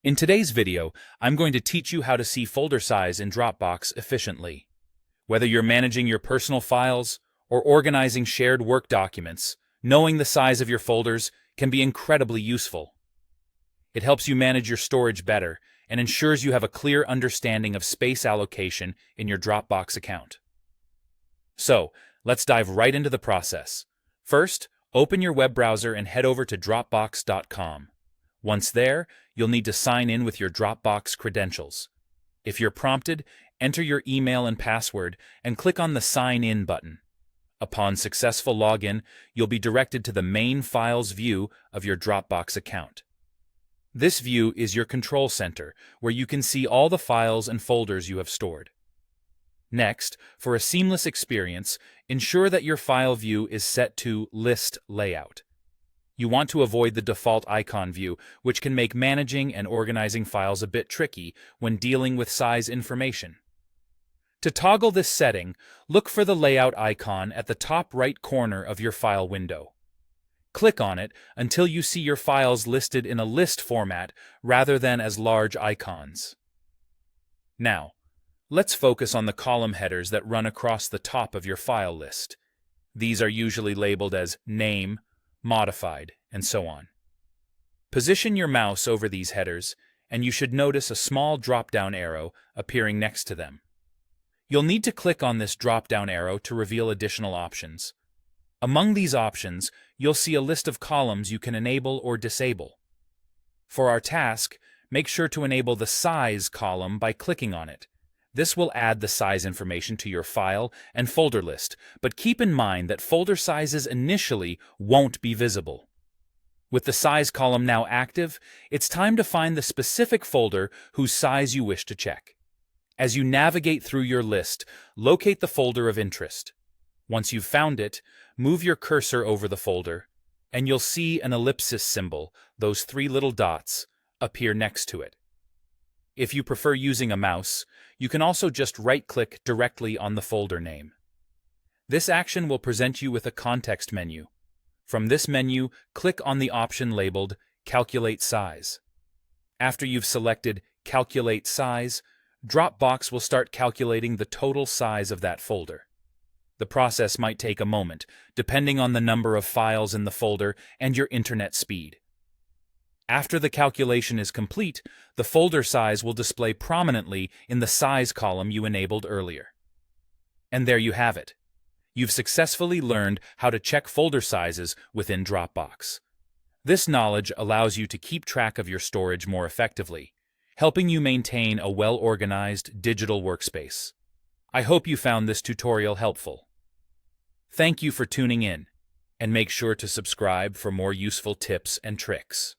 In today's video, I'm going to teach you how to see folder size in Dropbox efficiently. Whether you're managing your personal files or organizing shared work documents, knowing the size of your folders can be incredibly useful. It helps you manage your storage better and ensures you have a clear understanding of space allocation in your Dropbox account. So, let's dive right into the process. First, open your web browser and head over to Dropbox.com. Once there, you'll need to sign in with your Dropbox credentials. If you're prompted, enter your email and password and click on the Sign In button. Upon successful login, you'll be directed to the main Files view of your Dropbox account. This view is your control center, where you can see all the files and folders you have stored. Next, for a seamless experience, ensure that your file view is set to List Layout. You want to avoid the default icon view, which can make managing and organizing files a bit tricky when dealing with size information. To toggle this setting, look for the layout icon at the top right corner of your file window. Click on it until you see your files listed in a list format rather than as large icons. Now, let's focus on the column headers that run across the top of your file list. These are usually labeled as Name, Modified, and so on. Position your mouse over these headers, and you should notice a small drop-down arrow appearing next to them. You'll need to click on this drop-down arrow to reveal additional options. Among these options, you'll see a list of columns you can enable or disable. For our task, make sure to enable the Size column by clicking on it. This will add the size information to your file and folder list, but keep in mind that folder sizes initially won't be visible. With the Size column now active, it's time to find the specific folder whose size you wish to check. As you navigate through your list, locate the folder of interest. Once you've found it, move your cursor over the folder, and you'll see an ellipsis symbol, those three little dots, appear next to it. If you prefer using a mouse, you can also just right-click directly on the folder name. This action will present you with a context menu. From this menu, click on the option labeled Calculate Size. After you've selected Calculate Size, Dropbox will start calculating the total size of that folder. The process might take a moment, depending on the number of files in the folder and your internet speed. After the calculation is complete, the folder size will display prominently in the Size column you enabled earlier. And there you have it. You've successfully learned how to check folder sizes within Dropbox. This knowledge allows you to keep track of your storage more effectively, helping you maintain a well-organized digital workspace. I hope you found this tutorial helpful. Thank you for tuning in, and make sure to subscribe for more useful tips and tricks.